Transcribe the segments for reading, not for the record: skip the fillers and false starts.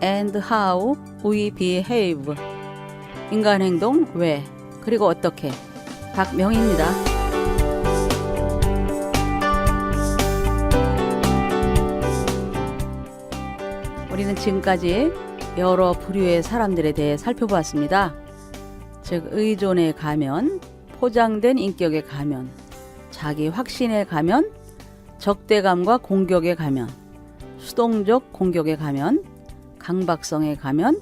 and how we behave. 인간 행동 왜 그리고 어떻게. 박명희입니다. 우리는 지금까지 여러 부류의 사람들에 대해 살펴보았습니다. 즉 의존의 가면, 포장된 인격의 가면, 자기 확신의 가면, 적대감과 공격의 가면, 수동적 공격의 가면, 강박성의 가면,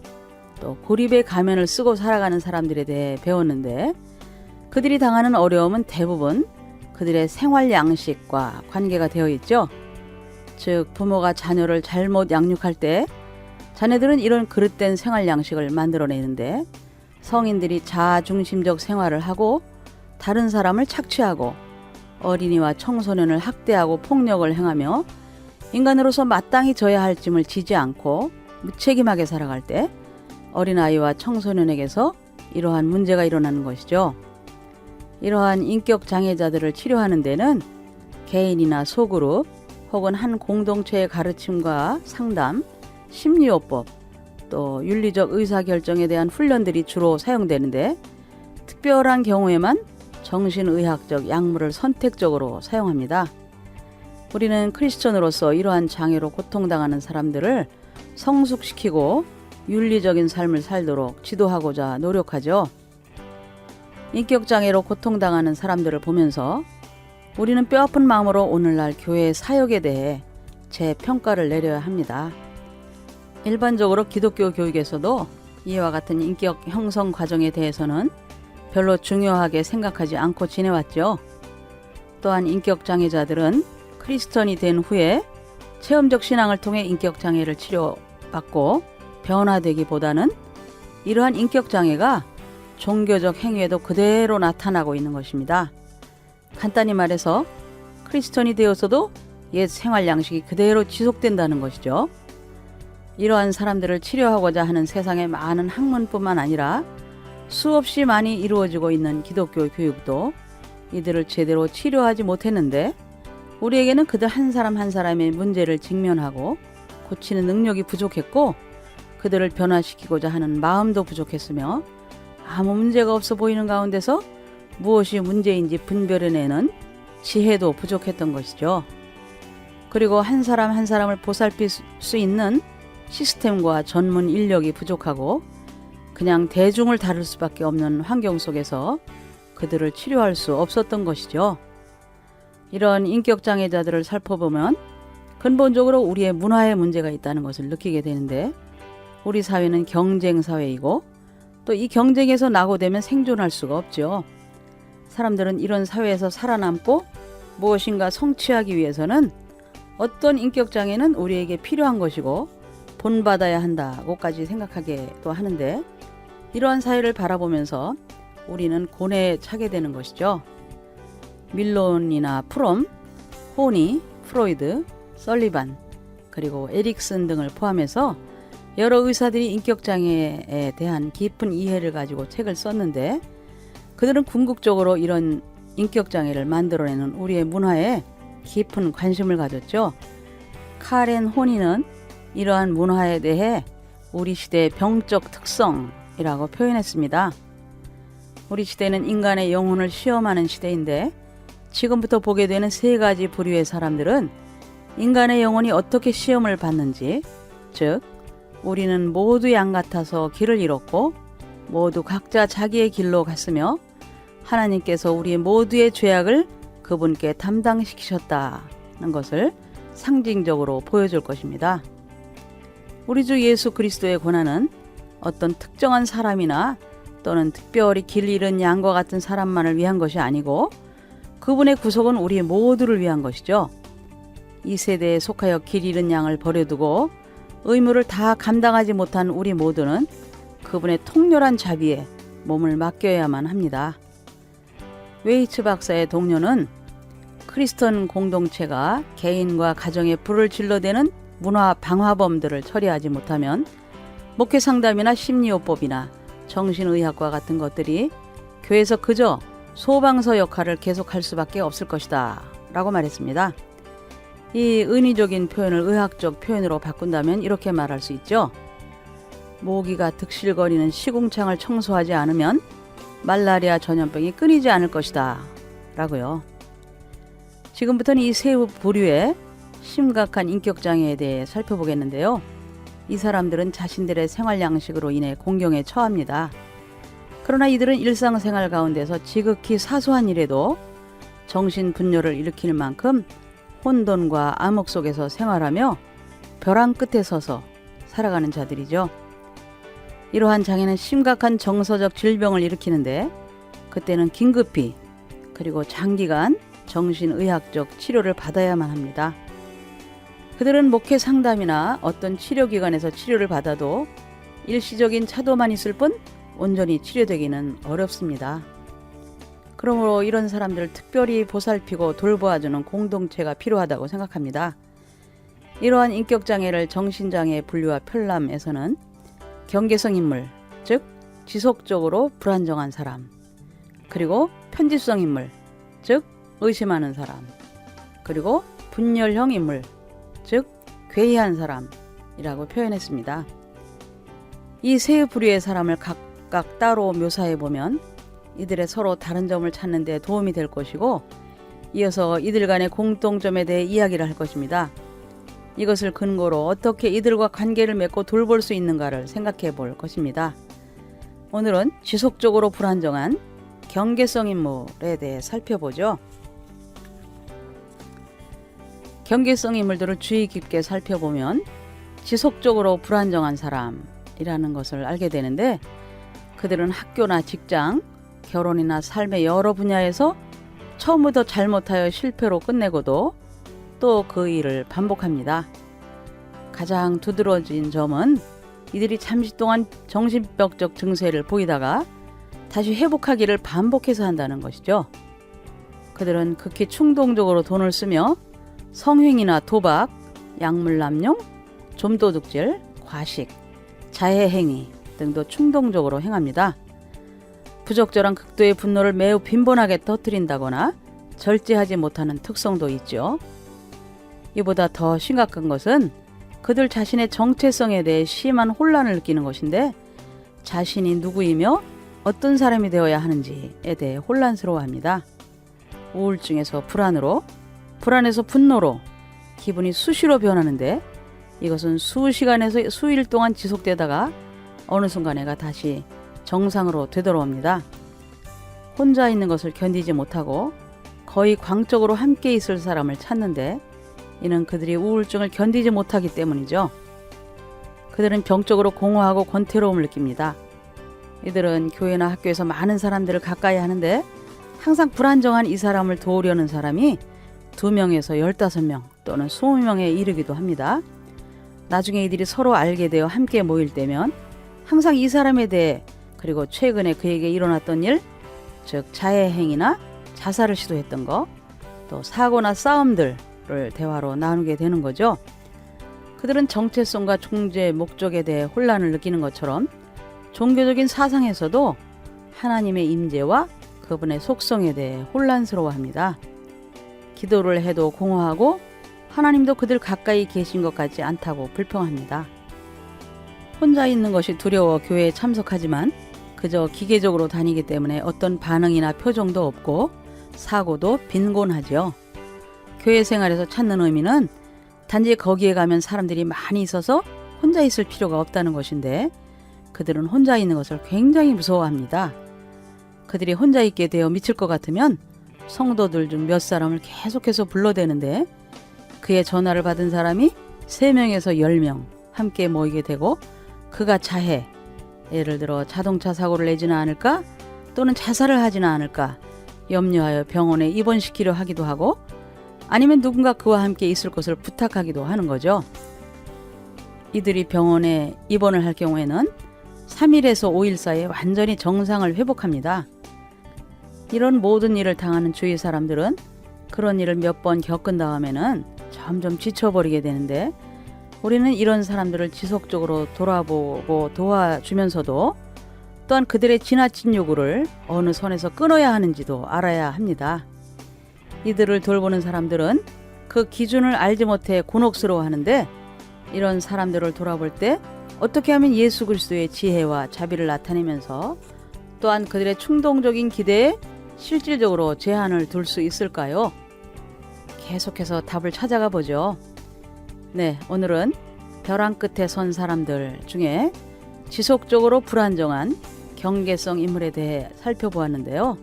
또 고립의 가면을 쓰고 살아가는 사람들에 대해 배웠는데, 그들이 당하는 어려움은 대부분 그들의 생활 양식과 관계가 되어 있죠. 즉 부모가 자녀를 잘못 양육할 때 자녀들은 이런 그릇된 생활 양식을 만들어내는데, 성인들이 자아중심적 생활을 하고 다른 사람을 착취하고 어린이와 청소년을 학대하고 폭력을 행하며 인간으로서 마땅히 져야 할 짐을 지지 않고 무책임하게 살아갈 때 어린아이와 청소년에게서 이러한 문제가 일어나는 것이죠. 이러한 인격 장애자들을 치료하는 데는 개인이나 소그룹 혹은 한 공동체의 가르침과 상담, 심리요법, 또 윤리적 의사결정에 대한 훈련들이 주로 사용되는데, 특별한 경우에만 정신의학적 약물을 선택적으로 사용합니다. 우리는 크리스천으로서 이러한 장애로 고통당하는 사람들을 성숙시키고 윤리적인 삶을 살도록 지도하고자 노력하죠. 인격장애로 고통당하는 사람들을 보면서 우리는 뼈아픈 마음으로 오늘날 교회의 사역에 대해 재평가를 내려야 합니다. 일반적으로 기독교 교육에서도 이와 같은 인격 형성 과정에 대해서는 별로 중요하게 생각하지 않고 지내왔죠. 또한 인격 장애자들은 크리스천이 된 후에 체험적 신앙을 통해 인격 장애를 치료받고 변화되기보다는 이러한 인격 장애가 종교적 행위에도 그대로 나타나고 있는 것입니다. 간단히 말해서 크리스천이 되어서도 옛 생활 양식이 그대로 지속된다는 것이죠. 이러한 사람들을 치료하고자 하는 세상의 많은 학문뿐만 아니라 수없이 많이 이루어지고 있는 기독교 교육도 이들을 제대로 치료하지 못했는데, 우리에게는 그들 한 사람 한 사람의 문제를 직면하고 고치는 능력이 부족했고 그들을 변화시키고자 하는 마음도 부족했으며, 아무 문제가 없어 보이는 가운데서 무엇이 문제인지 분별해내는 지혜도 부족했던 것이죠. 그리고 한 사람 한 사람을 보살필 수 있는 시스템과 전문 인력이 부족하고 그냥 대중을 다룰 수밖에 없는 환경 속에서 그들을 치료할 수 없었던 것이죠. 이런 인격장애자들을 살펴보면 근본적으로 우리의 문화에 문제가 있다는 것을 느끼게 되는데, 우리 사회는 경쟁 사회이고 또 이 경쟁에서 낙오되면 생존할 수가 없죠. 사람들은 이런 사회에서 살아남고 무엇인가 성취하기 위해서는 어떤 인격장애는 우리에게 필요한 것이고 본받아야 한다고까지 생각하기도 하는데, 이러한 사회를 바라보면서 우리는 고뇌에 차게 되는 것이죠. 밀론이나 프롬, 호니, 프로이드, 설리반, 그리고 에릭슨 등을 포함해서 여러 의사들이 인격장애에 대한 깊은 이해를 가지고 책을 썼는데, 그들은 궁극적으로 이런 인격장애를 만들어내는 우리의 문화에 깊은 관심을 가졌죠. 카렌 호니는 이러한 문화에 대해 우리 시대의 병적 특성이라고 표현했습니다. 우리 시대는 인간의 영혼을 시험하는 시대인데, 지금부터 보게 되는 세 가지 부류의 사람들은 인간의 영혼이 어떻게 시험을 받는지, 즉 우리는 모두 양 같아서 길을 잃었고 모두 각자 자기의 길로 갔으며 하나님께서 우리 모두의 죄악을 그분께 담당시키셨다는 것을 상징적으로 보여줄 것입니다. 우리 주 예수 그리스도의 고난은 어떤 특정한 사람이나 또는 특별히 길 잃은 양과 같은 사람만을 위한 것이 아니고 그분의 구속은 우리 모두를 위한 것이죠. 이 세대에 속하여 길 잃은 양을 버려두고 의무를 다 감당하지 못한 우리 모두는 그분의 통렬한 자비에 몸을 맡겨야만 합니다. 웨이츠 박사의 동료는 크리스천 공동체가 개인과 가정에 불을 질러대는 문화 방화범들을 처리하지 못하면 목회 상담이나 심리요법이나 정신의학과 같은 것들이 교회에서 그저 소방서 역할을 계속할 수밖에 없을 것이다 라고 말했습니다. 이 은유적인 표현을 의학적 표현으로 바꾼다면 이렇게 말할 수 있죠. 모기가 득실거리는 시궁창을 청소하지 않으면 말라리아 전염병이 끊이지 않을 것이다 라고요. 지금부터는 이 세 부류의 심각한 인격장애에 대해 살펴보겠는데요. 이 사람들은 자신들의 생활 양식으로 인해 공경에 처합니다. 그러나 이들은 일상생활 가운데서 지극히 사소한 일에도 정신분열을 일으킬 만큼 혼돈과 암흑 속에서 생활하며 벼랑 끝에 서서 살아가는 자들이죠. 이러한 장애는 심각한 정서적 질병을 일으키는데 그때는 긴급히 그리고 장기간 정신의학적 치료를 받아야만 합니다. 그들은 목회 상담이나 어떤 치료기관에서 치료를 받아도 일시적인 차도만 있을 뿐 온전히 치료되기는 어렵습니다. 그러므로 이런 사람들을 특별히 보살피고 돌보아주는 공동체가 필요하다고 생각합니다. 이러한 인격장애를 정신장애 분류와 편람에서는 경계성 인물, 즉 지속적으로 불안정한 사람, 그리고 편집성 인물, 즉 의심하는 사람, 그리고 분열형 인물, 즉 괴이한 사람이라고 표현했습니다. 이 세 부류의 사람을 각각 따로 묘사해 보면 이들의 서로 다른 점을 찾는 데 도움이 될 것이고, 이어서 이들 간의 공통점에 대해 이야기를 할 것입니다. 이것을 근거로 어떻게 이들과 관계를 맺고 돌볼 수 있는가를 생각해 볼 것입니다. 오늘은 지속적으로 불안정한 경계성 인물에 대해 살펴보죠. 경계성 인물들을 주의 깊게 살펴보면 지속적으로 불안정한 사람이라는 것을 알게 되는데, 그들은 학교나 직장, 결혼이나 삶의 여러 분야에서 처음부터 잘못하여 실패로 끝내고도 또 그 일을 반복합니다. 가장 두드러진 점은 이들이 잠시 동안 정신병적 증세를 보이다가 다시 회복하기를 반복해서 한다는 것이죠. 그들은 극히 충동적으로 돈을 쓰며 성행위나 도박, 약물 남용, 좀도둑질, 과식, 자해행위 등도 충동적으로 행합니다. 부적절한 극도의 분노를 매우 빈번하게 터뜨린다거나 절제하지 못하는 특성도 있죠. 이보다 더 심각한 것은 그들 자신의 정체성에 대해 심한 혼란을 느끼는 것인데, 자신이 누구이며 어떤 사람이 되어야 하는지에 대해 혼란스러워합니다. 우울증에서 불안으로, 불안에서 분노로 기분이 수시로 변하는데, 이것은 수시간에서 수일 동안 지속되다가 어느 순간에가 다시 정상으로 되돌아옵니다. 혼자 있는 것을 견디지 못하고 거의 광적으로 함께 있을 사람을 찾는데, 이는 그들이 우울증을 견디지 못하기 때문이죠. 그들은 병적으로 공허하고 권태로움을 느낍니다. 이들은 교회나 학교에서 많은 사람들을 가까이 하는데 항상 불안정한 이 사람을 도우려는 사람이 2명에서 15명 또는 20명에 이르기도 합니다. 나중에 이들이 서로 알게 되어 함께 모일 때면 항상 이 사람에 대해, 그리고 최근에 그에게 일어났던 일, 즉 자해행위나 자살을 시도했던 것, 또 사고나 싸움들을 대화로 나누게 되는 거죠. 그들은 정체성과 존재 목적에 대해 혼란을 느끼는 것처럼 종교적인 사상에서도 하나님의 임재와 그분의 속성에 대해 혼란스러워합니다. 기도를 해도 공허하고 하나님도 그들 가까이 계신 것 같지 않다고 불평합니다. 혼자 있는 것이 두려워 교회에 참석하지만 그저 기계적으로 다니기 때문에 어떤 반응이나 표정도 없고 사고도 빈곤하죠. 교회 생활에서 찾는 의미는 단지 거기에 가면 사람들이 많이 있어서 혼자 있을 필요가 없다는 것인데, 그들은 혼자 있는 것을 굉장히 무서워합니다. 그들이 혼자 있게 되어 미칠 것 같으면 성도들 중 몇 사람을 계속해서 불러대는데, 그의 전화를 받은 사람이 3명에서 10명 함께 모이게 되고, 그가 자해, 예를 들어 자동차 사고를 내지는 않을까 또는 자살을 하지는 않을까 염려하여 병원에 입원시키려 하기도 하고, 아니면 누군가 그와 함께 있을 것을 부탁하기도 하는 거죠. 이들이 병원에 입원을 할 경우에는 3일에서 5일 사이에 완전히 정상을 회복합니다. 이런 모든 일을 당하는 주위 사람들은 그런 일을 몇 번 겪은 다음에는 점점 지쳐버리게 되는데, 우리는 이런 사람들을 지속적으로 돌아보고 도와주면서도 또한 그들의 지나친 요구를 어느 선에서 끊어야 하는지도 알아야 합니다. 이들을 돌보는 사람들은 그 기준을 알지 못해 곤혹스러워하는데, 이런 사람들을 돌아볼 때 어떻게 하면 예수 그리스도의 지혜와 자비를 나타내면서 또한 그들의 충동적인 기대에 실질적으로 제한을 둘 수 있을까요? 계속해서 답을 찾아가 보죠. 네, 오늘은 벼랑 끝에 선 사람들 중에 지속적으로 불안정한 경계성 인물에 대해 살펴보았는데요.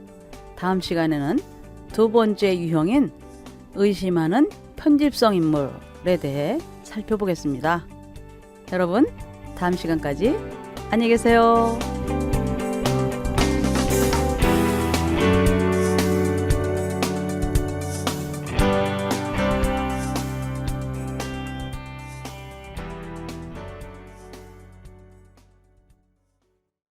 다음 시간에는 두 번째 유형인 의심하는 편집성 인물에 대해 살펴보겠습니다. 여러분, 다음 시간까지 안녕히 계세요.